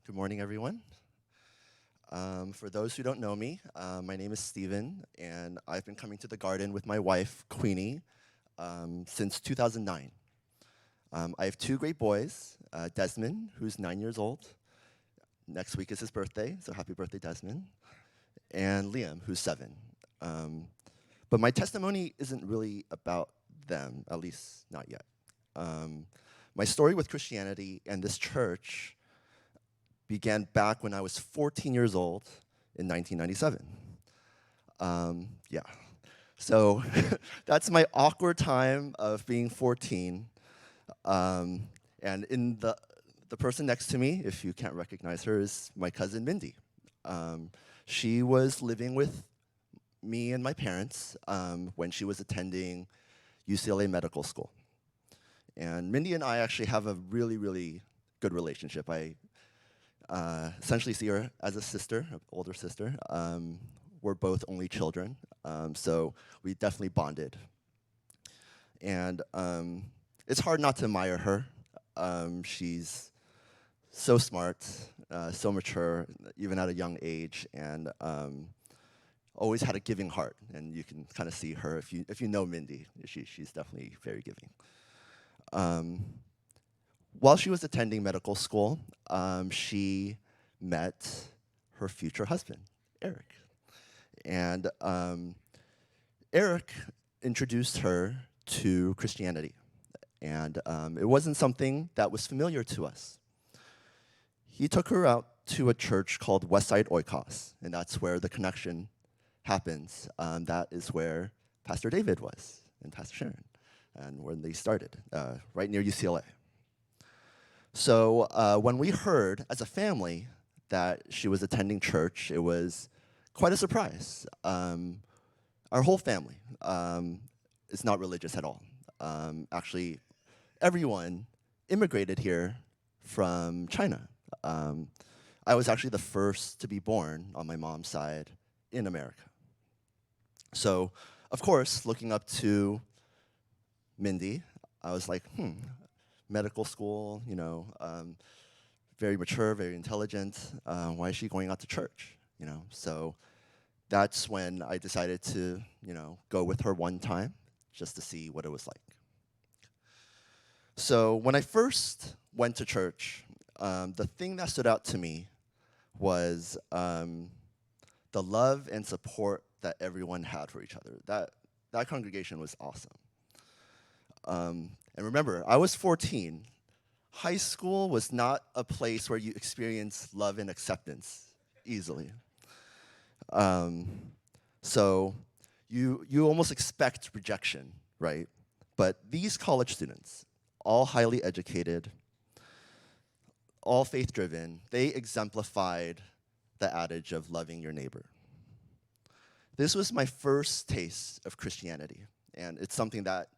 Good morning, everyone. For those who don't know me, my name is Steven, and I've been coming to the garden with my wife, Queenie, since 2009. I have two great boys, Desmond, who's 9 years old. Next week is his birthday, so happy birthday, Desmond. And Liam, who's 7. But my testimony isn't really about them, at least not yet. My story with Christianity and this church began back when I was 14 years old in 1997. Yeah, so that's my awkward time of being 14. And in the person next to me, if you can't recognize her, is my cousin Mindy. She was living with me and my parents when she was attending UCLA Medical School. And Mindy and I actually have a really, really good relationship. I essentially see her as a sister, an older sister. We're both only children, so we definitely bonded. And it's hard not to admire her. She's so smart, so mature, even at a young age, and always had a giving heart. And you can kind of see her if you know Mindy. She's definitely very giving. While she was attending medical school, she met her future husband, Eric. And Eric introduced her to Christianity. And it wasn't something that was familiar to us. He took her out to a church called Westside Oikos, and that's where the connection happens. That is where Pastor David was, and Pastor Sharon, and when they started, right near UCLA. So when we heard, as a family, that she was attending church, it was quite a surprise. Our whole family is not religious at all. Actually, everyone immigrated here from China. I was actually the first to be born on my mom's side in America. So, of course, looking up to Mindy, I was like, medical school, very mature, very intelligent. Why is she going out to church? So that's when I decided to, go with her one time just to see what it was like. So when I first went to church, the thing that stood out to me was the love and support that everyone had for each other. That congregation was awesome. And remember, I was 14. High school was not a place where you experience love and acceptance easily. So you almost expect rejection, right? But these college students, all highly educated, all faith-driven, they exemplified the adage of loving your neighbor. This was my first taste of Christianity, and it's something that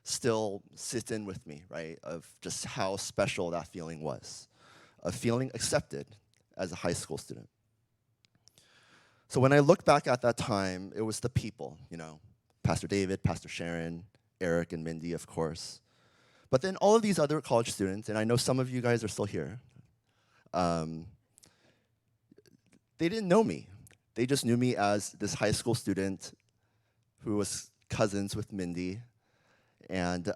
still sits in with me, right, of just how special that feeling was, of feeling accepted as a high school student. So when I look back at that time, it was the people, Pastor David, Pastor Sharon, Eric, and Mindy, of course. But then all of these other college students, and I know some of you guys are still here, they didn't know me. They just knew me as this high school student who was cousins with Mindy. And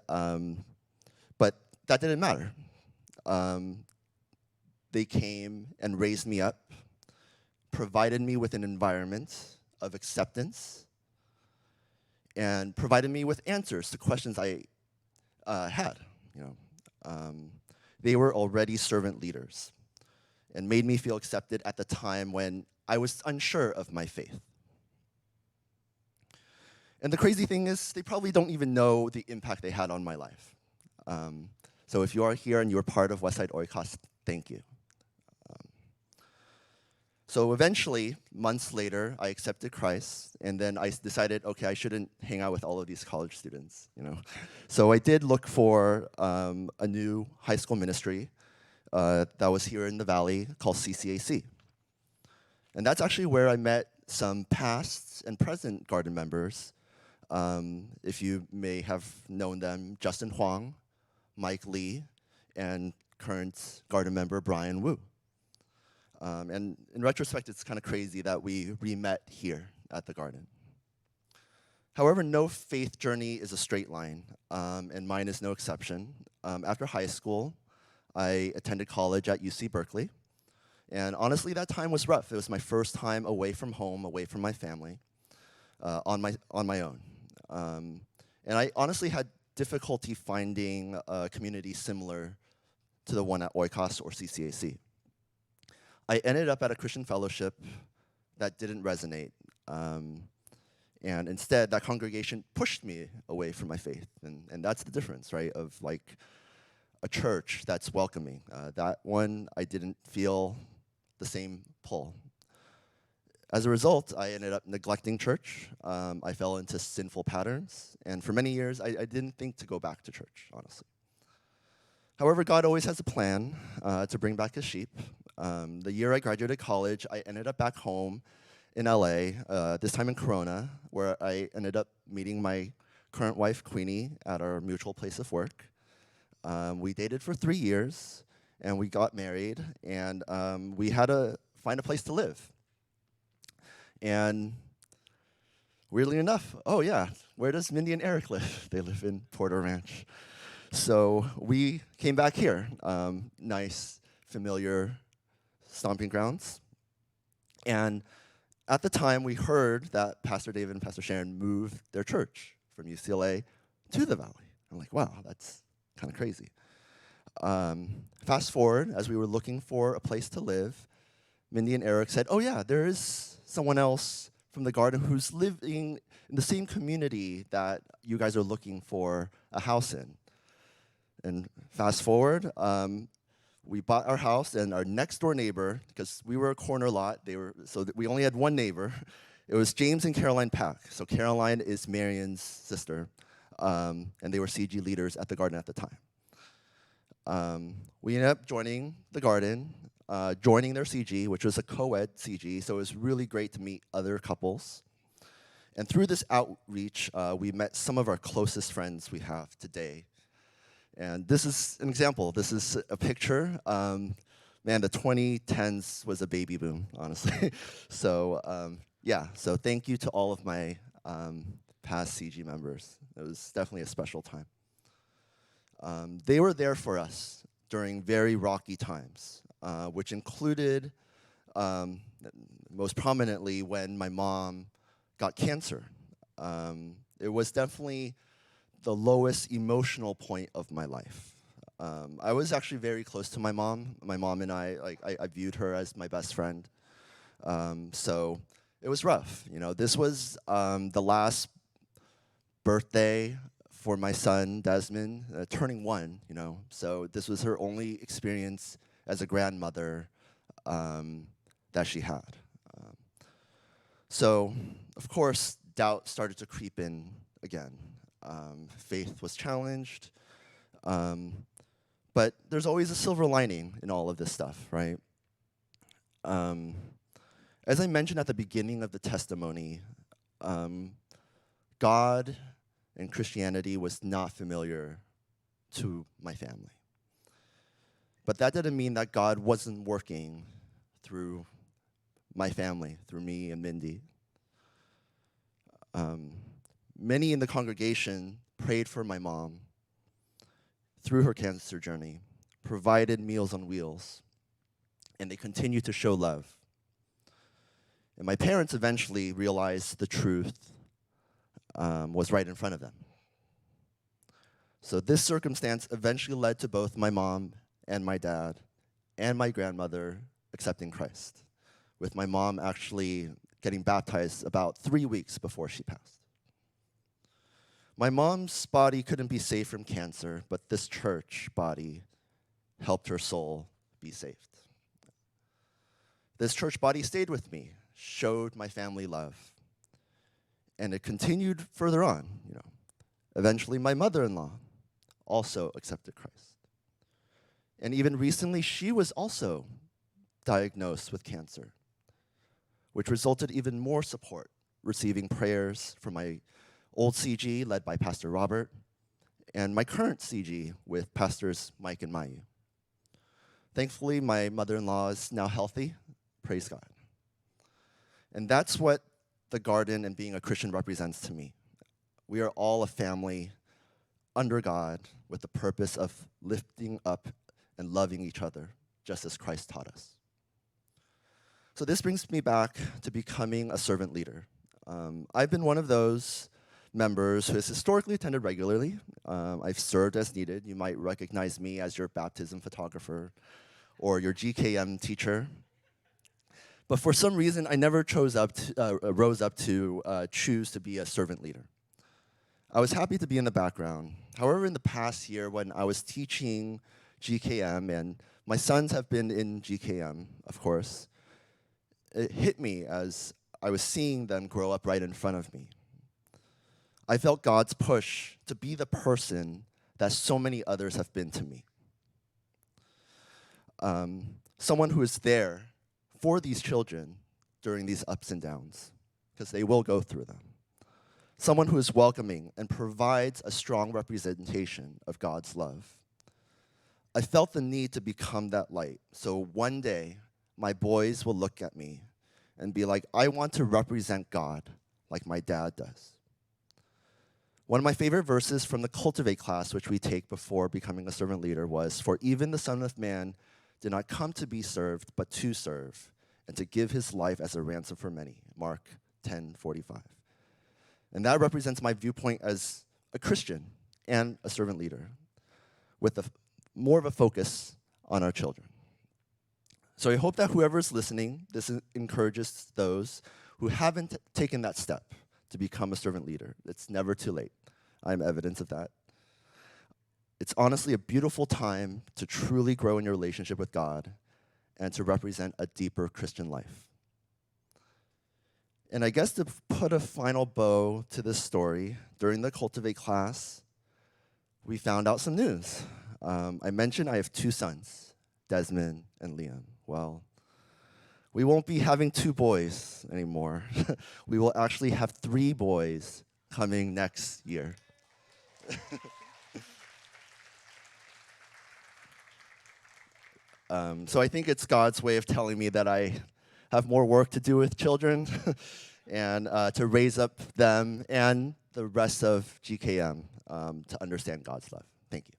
but that didn't matter. They came and raised me up, provided me with an environment of acceptance, and provided me with answers to questions I had. They were already servant leaders and made me feel accepted at the time when I was unsure of my faith. And the crazy thing is, they probably don't even know the impact they had on my life. So if you are here and you're part of Westside Oikos, thank you. So eventually, months later, I accepted Christ, and then I decided, okay, I shouldn't hang out with all of these college students, So I did look for a new high school ministry that was here in the Valley called CCAC. And that's actually where I met some past and present garden members. If you may have known them, Justin Huang, Mike Lee, and current garden member Brian Wu. And in retrospect, it's kind of crazy that we re-met here at the Garden. However, no faith journey is a straight line, and mine is no exception. After high school, I attended college at UC Berkeley, and honestly, that time was rough. It was my first time away from home, away from my family, on my own. And I honestly had difficulty finding a community similar to the one at Oikos or CCAC. I ended up at a Christian fellowship that didn't resonate. And instead, that congregation pushed me away from my faith. And that's the difference, right, of like a church that's welcoming. That one, I didn't feel the same pull. As a result, I ended up neglecting church. I fell into sinful patterns. And for many years, I didn't think to go back to church, honestly. However, God always has a plan to bring back his sheep. The year I graduated college, I ended up back home in LA, this time in Corona, where I ended up meeting my current wife, Queenie, at our mutual place of work. We dated for 3 years, and we got married, and we had to find a place to live. And weirdly enough, oh yeah, where does Mindy and Eric live? They live in Porter Ranch. So we came back here, nice, familiar stomping grounds. And at the time, we heard that Pastor David and Pastor Sharon moved their church from UCLA to the Valley. I'm like, wow, that's kind of crazy. Fast forward, as we were looking for a place to live, Mindy and Eric said, oh yeah, there is someone else from the Garden who's living in the same community that you guys are looking for a house in. And fast forward, we bought our house, and our next door neighbor, because we were a corner lot, we only had one neighbor. It was James and Caroline Pack. So Caroline is Marion's sister, and they were CG leaders at the Garden at the time. We ended up joining the Garden, joining their CG, which was a co-ed CG, so it was really great to meet other couples. And through this outreach, we met some of our closest friends we have today. And this is an example. This is a picture. Man, the 2010s was a baby boom, honestly. So yeah, so thank you to all of my past CG members. It was definitely a special time. They were there for us during very rocky times, which included, most prominently, when my mom got cancer. It was definitely the lowest emotional point of my life. I was actually very close to my mom. My mom and I viewed her as my best friend. So it was rough. You know, this was the last birthday for my son, Desmond, turning 1, you know. So this was her only experience as a grandmother that she had. So, of course, doubt started to creep in again. Faith was challenged, but there's always a silver lining in all of this stuff, right? As I mentioned at the beginning of the testimony, God and Christianity was not familiar to my family. But that didn't mean that God wasn't working through my family, through me and Mindy. Many in the congregation prayed for my mom through her cancer journey, provided Meals on Wheels, and they continue to show love. And my parents eventually realized the truth was right in front of them. So this circumstance eventually led to both my mom and my dad and my grandmother accepting Christ, with my mom actually getting baptized about 3 weeks before she passed. My mom's body couldn't be saved from cancer, but this church body helped her soul be saved. This church body stayed with me, showed my family love, and it continued further on. You know, eventually, my mother-in-law also accepted Christ, and even recently, she was also diagnosed with cancer, which resulted even more support, receiving prayers from my old CG led by Pastor Robert, and my current CG with Pastors Mike and Mayu. Thankfully, my mother-in-law is now healthy, Praise God. And that's what the garden and being a Christian represents to me. We are all a family under God with the purpose of lifting up and loving each other, just as Christ taught us. So this brings me back to becoming a servant leader. I've been one of those members who has historically attended regularly. I've served as needed. You might recognize me as your baptism photographer or your GKM teacher. But for some reason, I never rose up to choose to be a servant leader. I was happy to be in the background. However, in the past year, when I was teaching GKM, and my sons have been in GKM, of course, it hit me as I was seeing them grow up right in front of me. I felt God's push to be the person that so many others have been to me. Someone who is there for these children during these ups and downs, because they will go through them. Someone who is welcoming and provides a strong representation of God's love. I felt the need to become that light, so one day my boys will look at me and be like, I want to represent God like my dad does. One of my favorite verses from the Cultivate class, which we take before becoming a servant leader, was, "For even the Son of Man did not come to be served, but to serve, and to give his life as a ransom for many." Mark 10:45. And that represents my viewpoint as a Christian and a servant leader, with more of a focus on our children. So I hope that whoever's listening, this encourages those who haven't taken that step to become a servant leader. It's never too late. I'm evidence of that. It's honestly a beautiful time to truly grow in your relationship with God and to represent a deeper Christian life. And I guess to put a final bow to this story, during the Cultivate class, we found out some news. I mentioned I have two sons, Desmond and Liam. Well, we won't be having two boys anymore. We will actually have three boys coming next year. So I think it's God's way of telling me that I have more work to do with children and to raise up them and the rest of GKM to understand God's love. Thank you.